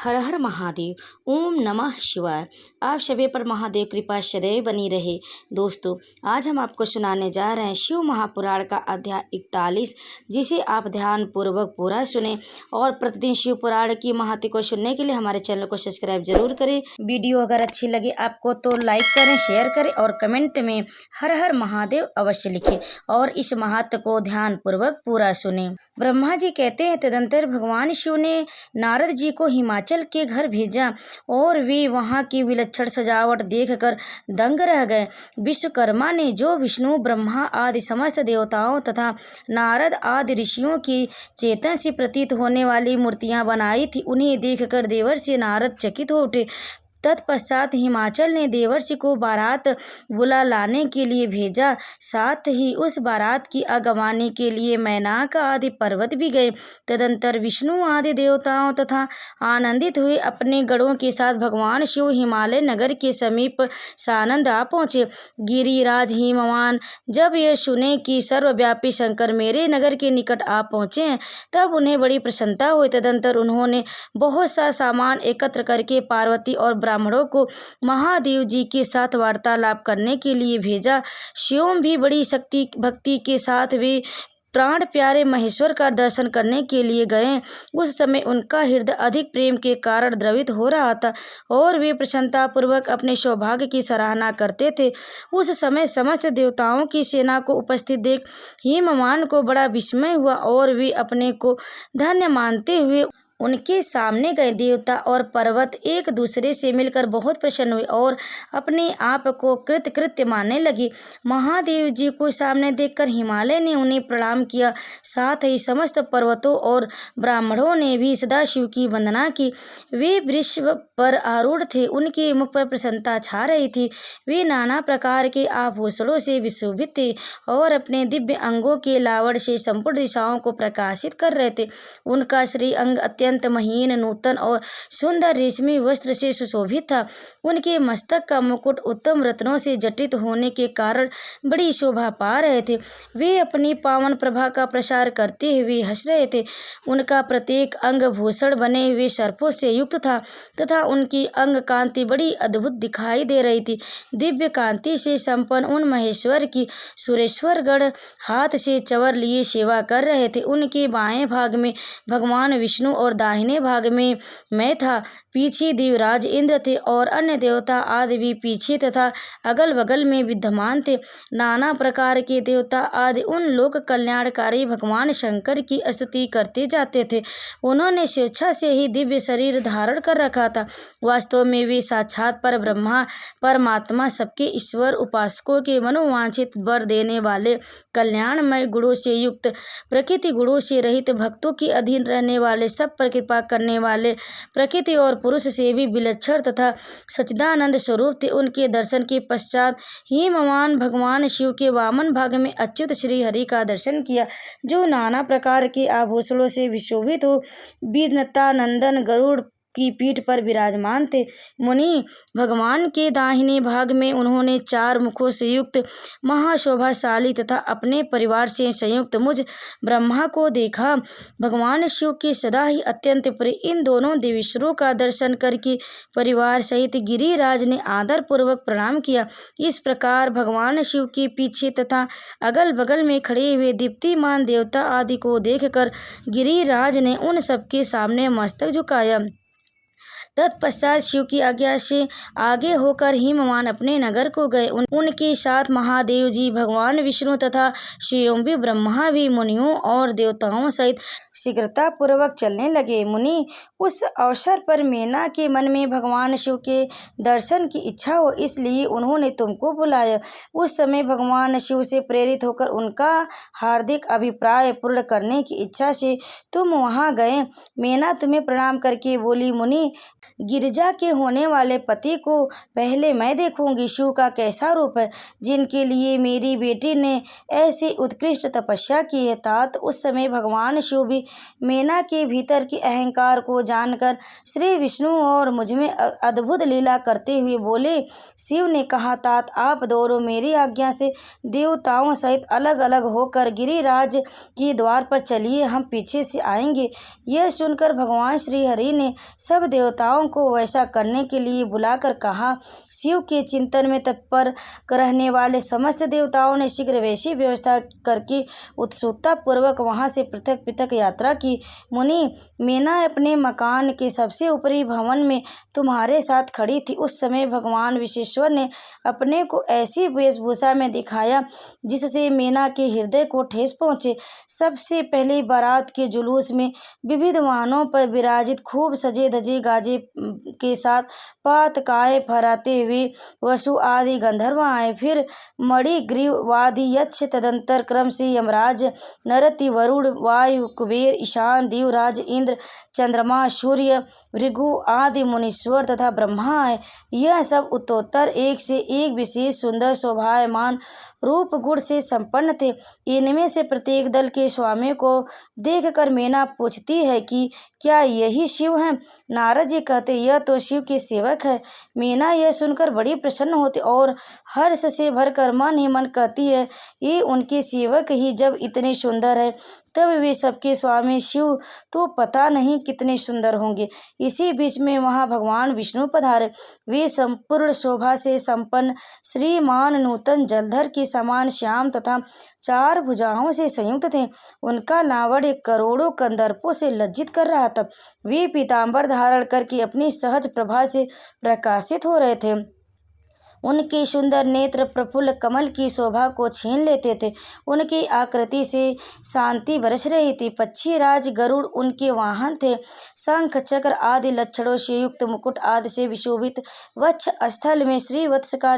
हर हर महादेव। ओम नमः शिवाय। आप सभी पर महादेव कृपा सदैव बनी रहे। दोस्तों, आज हम आपको सुनाने जा रहे हैं शिव महापुराण का अध्याय 41, जिसे आप ध्यान पूर्वक पूरा सुने और प्रतिदिन शिव पुराण की महत्व को सुनने के लिए हमारे चैनल को सब्सक्राइब जरूर करें। वीडियो अगर अच्छी लगे आपको तो लाइक करें, शेयर करें और कमेंट में हर हर महादेव अवश्य लिखें और इस महत्व को ध्यान पूर्वक पूरा सुने। ब्रह्मा जी कहते हैं, तदंतर भगवान शिव ने नारद जी को हिमाचल के घर भेजा और वे वहां की विलक्षण सजावट देखकर दंग रह गए। विश्वकर्मा ने जो विष्णु, ब्रह्मा आदि समस्त देवताओं तथा नारद आदि ऋषियों की चेतन से प्रतीत होने वाली मूर्तियां बनाई थी, उन्हें देखकर देवर्षि नारद चकित हो उठे। तत्पश्चात हिमाचल ने देवर्षि को बारात बुला लाने के लिए भेजा। साथ ही उस बारात की अगवानी के लिए मैनाक आदि पर्वत भी गए। तदंतर विष्णु आदि देवताओं तथा आनंदित हुए अपने गणों के साथ भगवान शिव हिमालय नगर के समीप सानंद आ पहुँचे। गिरिराज हिमवान जब यह सुने कि सर्वव्यापी शंकर मेरे नगर के निकट आ पहुँचे हैं, तब उन्हें बड़ी प्रसन्नता हुई। तदंतर उन्होंने बहुत सा सामान एकत्र करके पार्वती और ब्राह्मणों को महादेव जी के साथ वार्तालाप करने के लिए भेजा। शिव भी बड़ी शक्ति भक्ति के साथ वे प्राण प्यारे महेश्वर का दर्शन करने के लिए गए। उस समय उनका हृदय अधिक प्रेम के कारण द्रवित हो रहा था और वे प्रसन्नता पूर्वक अपने सौभाग्य की सराहना करते थे। उस समय समस्त देवताओं की सेना को उपस्थित देख हिमवान को बड़ा विस्मय हुआ और वे अपने को धन्य मानते हुए उनके सामने गए। देवता और पर्वत एक दूसरे से मिलकर बहुत प्रसन्न हुए और अपने आप को कृतकृत्य मानने लगे। महादेव जी को सामने देखकर हिमालय ने उन्हें प्रणाम किया। साथ ही समस्त पर्वतों और ब्राह्मणों ने भी सदाशिव की वंदना की। वे वृक्ष पर आरूढ़ थे, उनके मुख पर प्रसन्नता छा रही थी। वे नाना प्रकार के आभूषणों से विशोभित थे और अपने दिव्य अंगों के लावण्य से संपूर्ण दिशाओं को प्रकाशित कर रहे थे। उनका श्री अंग अत्यंत महीन, नूतन और सुंदर रेशमी वस्त्र से सुशोभित था। उनके मस्तक का मुकुट उत्तम रत्नों से जटित होने के कारण बड़ी शोभा पा रहे थे। वे अपनी पावन प्रभा का प्रसार करते हुए हंस रहे थे। उनका प्रत्येक अंग भूषण बने हुए सर्पों से युक्त था तथा उनकी अंग कांति बड़ी अद्भुत दिखाई दे रही थी। दिव्य कांति से संपन्न उन महेश्वर की सुरेश्वर गण हाथ से चवर लिए सेवा कर रहे थे। उनके बाएं भाग में भगवान विष्णु और दाहिने भाग में मैं था। पीछे देवराज इंद्र थे और अन्य देवता आदि भी पीछे तथा अगल बगल में विद्यमान थे। नाना प्रकार के देवता आदि उन लोक कल्याणकारी भगवान शंकर की स्तुति करते जाते थे। उन्होंने स्वेच्छा से ही दिव्य शरीर धारण कर रखा था। वास्तव में वे साक्षात पर ब्रह्मा परमात्मा, सबके ईश्वर, उपासकों के मनोवांछित वर देने वाले, कल्याणमय गुणों से युक्त, प्रकृति गुणों से रहित, भक्तों के अधीन रहने वाले, सब पर कृपा करने वाले, प्रकृति और पुरुष से भी विलक्षण तथा सच्चिदानंद स्वरूप थे। उनके दर्शन के पश्चात हिमवान भगवान शिव के वामन भाग में अच्युत श्री हरि का दर्शन किया, जो नाना प्रकार के आभूषणों से विशोभित हो विद्वता नंदन गरुड़ की पीठ पर विराजमान थे। मुनि भगवान के दाहिने भाग में उन्होंने चार मुखों से युक्त महाशोभाशाली तथा अपने परिवार से संयुक्त मुझ ब्रह्मा को देखा। भगवान शिव के सदा ही अत्यंत प्रिय इन दोनों देवेश्वरों का दर्शन करके परिवार सहित गिरिराज ने आदर पूर्वक प्रणाम किया। इस प्रकार भगवान शिव के पीछे तथा अगल बगल में खड़े हुए दीप्तिमान देवता आदि को देखकर गिरिराज ने उन सबके सामने मस्तक झुकाया। तत्पश्चात शिव की आज्ञा से आगे होकर हिमवान अपने नगर को गए। उनके साथ महादेव जी, भगवान विष्णु तथा शिव भी, ब्रह्मा भी मुनियों और देवताओं सहित शीघ्रता पूर्वक चलने लगे। मुनि उस अवसर पर मेना के मन में भगवान शिव के दर्शन की इच्छा हो, इसलिए उन्होंने तुमको बुलाया। उस समय भगवान शिव से प्रेरित होकर उनका हार्दिक अभिप्राय पूर्ण करने की इच्छा से तुम वहां गए। मेना तुम्हें प्रणाम करके बोली, मुनि गिरिजा के होने वाले पति को पहले मैं देखूंगी। शिव का कैसा रूप है जिनके लिए मेरी बेटी ने ऐसी उत्कृष्ट तपस्या की है। तात उस समय भगवान शिव भी मेना के भीतर की अहंकार को जानकर श्री विष्णु और मुझमें अद्भुत लीला करते हुए बोले। शिव ने कहा, तात आप दोनों मेरी आज्ञा से देवताओं सहित अलग अलग होकर गिरिराज के द्वार पर चलिए, हम पीछे से आएंगे। यह सुनकर भगवान श्री हरि ने सब देवताओं को वैसा करने के लिए बुलाकर कहा। शिव के चिंतन में तत्पर रहने वाले समस्त देवताओं ने शीघ्र वैसी व्यवस्था करके उत्सुकता पूर्वक वहां से पृथक पृथक यात्रा की। मुनि, मेना अपने मकान के सबसे ऊपरी भवन में तुम्हारे साथ खड़ी थी। उस समय भगवान विश्वेश्वर ने अपने को ऐसी वेशभूषा में दिखाया जिससे मेना के हृदय को ठेस पहुंचे। सबसे पहले बारात के जुलूस में विविध वाहनों पर विराजित खूब सजे धजे गाजे के साथ पातकाएं फहराते हुए वसु आदि गंधर्व आए। फिर मणिग्रीव आदि यक्ष, तदंतर क्रम से यमराज, नरति, वरुण, वायु, कुबेर, ईशान, देवराज, इंद्र, चंद्रमा, सूर्य, भृगु आदि मुनीश्वर तथा ब्रह्मा आए। यह सब उत्तरोत्तर एक से एक विशेष सुंदर शोभायमान रूप गुण से संपन्न थे। इनमें से प्रत्येक दल के स्वामी को देखकर मेना पूछती है कि क्या यही शिव हैं? नारद जी कहते, यह तो शिव के सेवक है। मेना यह सुनकर बड़ी प्रसन्न होती और हर्ष से भरकर मन ही मन कहती है, ये उनके सेवक ही जब इतने सुंदर है तब वे सबके स्वामी शिव तो पता नहीं कितने सुंदर होंगे। इसी बीच में वहां भगवान विष्णु पधारे। वे संपूर्ण शोभा से संपन्न श्रीमान नूतन जलधर के समान श्याम तथा चार भुजाओं से संयुक्त थे। उनका लावण्य करोड़ों कंदर्पों से लज्जित कर रहा था। वे पीतांबर धारण करके अपनी सहज प्रभा से प्रकाशित हो रहे थे। उनके सुंदर नेत्र प्रफुल्ल कमल की शोभा को छीन लेते थे। उनकी आकृति से शांति बरस रही थी। पक्षी राज गरुड़ उनके वाहन थे। शंख चक्र आदि लक्षणों से युक्त मुकुट आदि से विशोभित वक्ष स्थल में श्रीवत्स का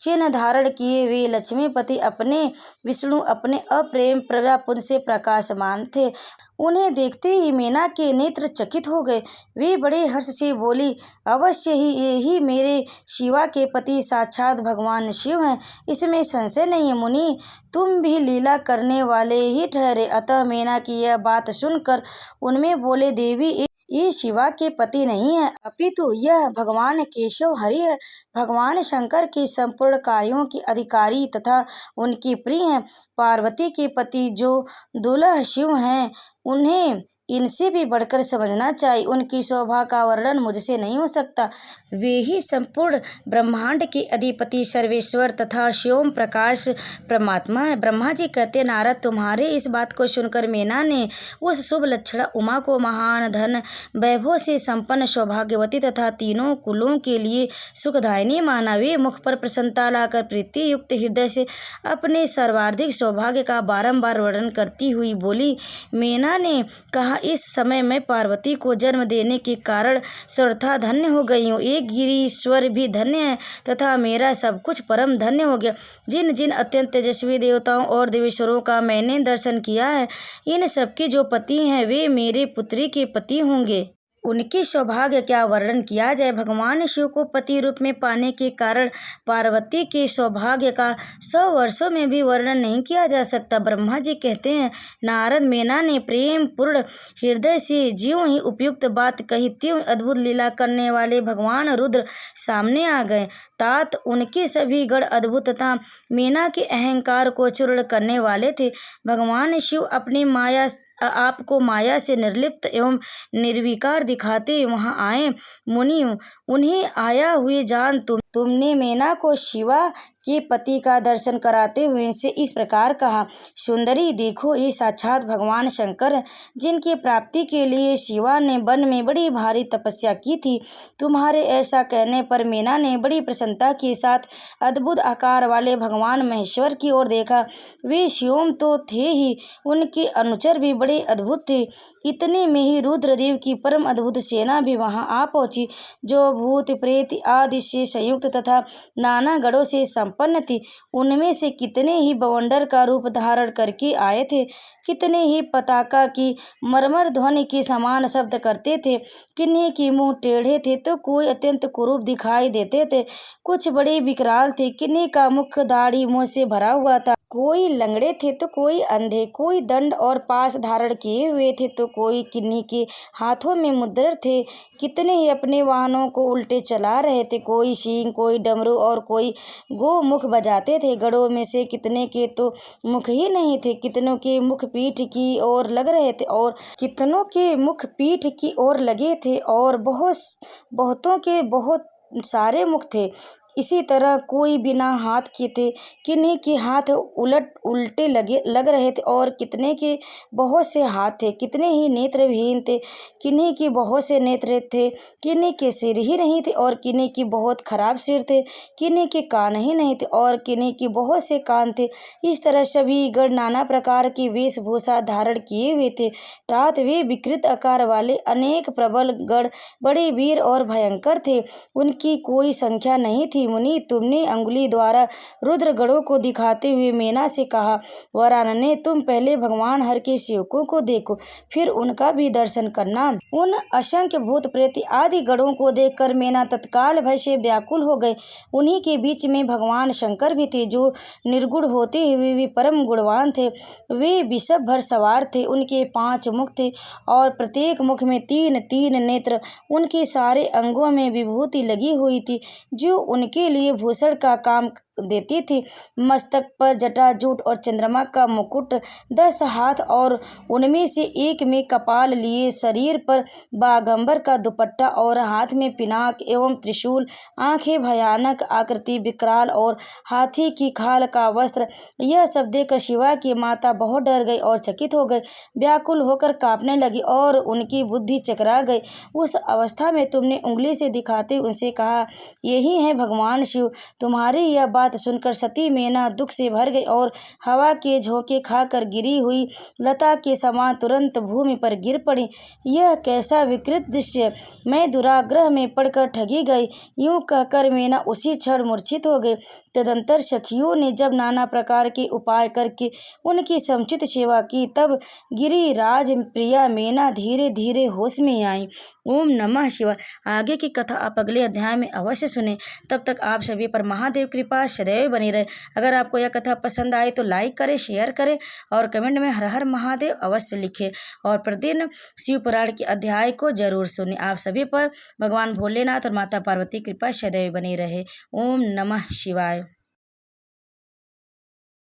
चिन्ह धारण किए वे लक्ष्मीपति अपने विष्णु अपने अप्रेम प्रजापुंज से प्रकाशमान थे। उन्हें देखते ही मेना के नेत्र चकित हो गए। वे बड़े हर्ष से बोली, अवश्य ही ये ही मेरे शिवा के पति साक्षात भगवान शिव हैं, इसमें संशय नहीं है। मुनि, तुम भी लीला करने वाले ही ठहरे। अतः मेना की यह बात सुनकर उनमें बोले, देवी ये शिवा के पति नहीं है, अपितु यह भगवान केशव हरि है। भगवान शंकर के संपूर्ण कार्यों के अधिकारी तथा उनके प्रिय हैं। पार्वती के पति जो दुल्ह शिव हैं, उन्हें इनसे भी बढ़कर समझना चाहिए। उनकी शोभा का वर्णन मुझसे नहीं हो सकता। वे ही संपूर्ण ब्रह्मांड के अधिपति सर्वेश्वर तथा शिवम प्रकाश परमात्मा है। ब्रह्मा जी कहते, नारद तुम्हारे इस बात को सुनकर मेना ने उस शुभ लक्षणा उमा को महान धन वैभव से संपन्न सौभाग्यवती तथा तीनों कुलों के लिए सुखदायिनी माना। वे मुख पर प्रसन्नता लाकर प्रीति युक्त हृदय से अपने सर्वाधिक सौभाग्य का बारंबार वर्णन करती हुई बोली। मेना ने कहा, इस समय मैं पार्वती को जन्म देने के कारण सर्वथा धन्य हो गई हूँ। एक गिरीश्वर भी धन्य है तथा मेरा सब कुछ परम धन्य हो गया। जिन जिन अत्यंत तेजस्वी देवताओं और देवेश्वरों का मैंने दर्शन किया है, इन सबके जो पति हैं वे मेरे पुत्री के पति होंगे। उनके सौभाग्य क्या वर्णन किया जाए। भगवान शिव को पति रूप में पाने के कारण पार्वती के सौभाग्य का 100 वर्षों में भी वर्णन नहीं किया जा सकता। ब्रह्मा जी कहते हैं, नारद मेना ने प्रेम पूर्ण हृदय से ज्यों ही उपयुक्त बात कही त्यों अद्भुत लीला करने वाले भगवान रुद्र सामने आ गए। तात उनके सभी गण अद्भुत तथा मेना के अहंकार को चूर्ण करने वाले थे। भगवान शिव अपनी माया आपको माया से निर्लिप्त एवं निर्विकार दिखाते वहां आए। मुनि, उन्हें आया हुए जान तुमने मेना को शिवा के पति का दर्शन कराते हुए इनसे इस प्रकार कहा, सुंदरी देखो, ये साक्षात भगवान शंकर है, जिनकी प्राप्ति के लिए शिवा ने वन में बड़ी भारी तपस्या की थी। तुम्हारे ऐसा कहने पर मेना ने बड़ी प्रसन्नता के साथ अद्भुत आकार वाले भगवान महेश्वर की ओर देखा। वे शिवम तो थे ही, उनके अनुचर भी बड़े अद्भुत थे। इतने में ही रुद्रदेव की परम अद्भुत सेना भी वहां आ पहुंची, जो भूत प्रेत आदि से संयुक्त युक्त तथा नाना गढ़ों से संपन्न थी। उनमें से कितने ही बवंडर का रूप धारण करके आए थे, कितने ही पताका की मरमर ध्वनि के समान शब्द करते थे, किन्हीं के मुंह टेढ़े थे तो कोई अत्यंत कुरूप दिखाई देते थे, कुछ बड़े विकराल थे, किन्हीं का मुख दाढ़ी मोछ से भरा हुआ था, कोई लंगड़े थे तो कोई अंधे, कोई दंड और पाश धारण किए हुए थे तो कोई किन्हीं के हाथों में मुद्र थे, कितने ही अपने वाहनों को उल्टे चला रहे थे, कोई सींग, कोई डमरू और कोई गोमुख बजाते थे। गढ़ों में से कितने के तो मुख ही नहीं थे, कितनों के मुख पीठ की ओर लग रहे थे और कितनों के मुख पीठ की ओर लगे थे और बहुतों के बहुत सारे मुख थे। इसी तरह कोई बिना हाथ के थे, किन्हीं के हाथ उल्टे लग रहे थे और कितने के बहुत से हाथ थे, कितने ही नेत्रविहीन थे, किन्हीं के बहुत से नेत्र थे, किन्हीं के सिर ही नहीं थे और किन्हीं के बहुत खराब सिर थे, किन्हीं के कान ही नहीं थे और किन्हीं के बहुत से कान थे। इस तरह सभी गण नाना प्रकार की वेशभूषा धारण किए हुए थे, तात वे विकृत आकार वाले अनेक प्रबल गण बड़े वीर और भयंकर थे, उनकी कोई संख्या नहीं थी। मुनि, तुमने अंगुली द्वारा रुद्र गणों को दिखाते हुए मेना से कहा, वरानने तुम पहले भगवान हर के सेवकों को देखो, फिर उनका भी दर्शन करना। उन असंख्य भूत प्रेत आदि गणों को देखकर मेना तत्काल भय से व्याकुल हो गए। उन्हीं के बीच में भगवान शंकर भी थे, जो निर्गुण होते हुए भी परम गुणवान थे। वे वृषभ भर सवार थे, उनके 5 मुख थे और प्रत्येक मुख में 3-3 नेत्र, उनके सारे अंगों में विभूति लगी हुई थी जो उनके लिए भूषण का काम देती थी। मस्तक पर जटा, जूट और चंद्रमा का मुकुट, 10 हाथ और उनमें से एक में कपाल लिए, शरीर पर बागंबर का दुपट्टा और हाथ में पिनाक एवं त्रिशूल, आंखें भयानक आकृति, विकराल और हाथी की खाल का वस्त्र। यह सब देखकर शिवा की माता बहुत डर गई और चकित हो गई, व्याकुल होकर कांपने लगी और उनकी बुद्धि चकरा गई। उस अवस्था में तुमने उंगली से दिखाते उनसे कहा, यही है भगवान शिव। तुम्हारी यह बात सुनकर सती मेना दुख से भर गई और हवा के झोंके खाकर गिरी हुई लता के समान तुरंत भूमि पर गिर पड़ी। यह कैसा विकृत दृश्य, मैं दुराग्रह में पड़कर ठगी गई। यूं कहकर मेना उसी क्षण मूर्छित हो गई। तदंतर सखियों ने जब नाना प्रकार के उपाय करके उनकी समुचित सेवा की, तब गिरिराज प्रिया मेना धीरे धीरे होश में आई। ओम नमः शिवाय। आगे की कथा आप अगले अध्याय में अवश्य सुने। तब तक आप सभी पर महादेव कृपा सदैव बनी रहे। अगर आपको यह कथा पसंद आई तो लाइक करें, शेयर करें और कमेंट में हर हर महादेव अवश्य लिखें और प्रतिदिन शिव पुराण के अध्याय को जरूर सुनें। आप सभी पर भगवान भोलेनाथ और माता पार्वती कृपा सदैव बनी रहे। ओम नमः शिवाय।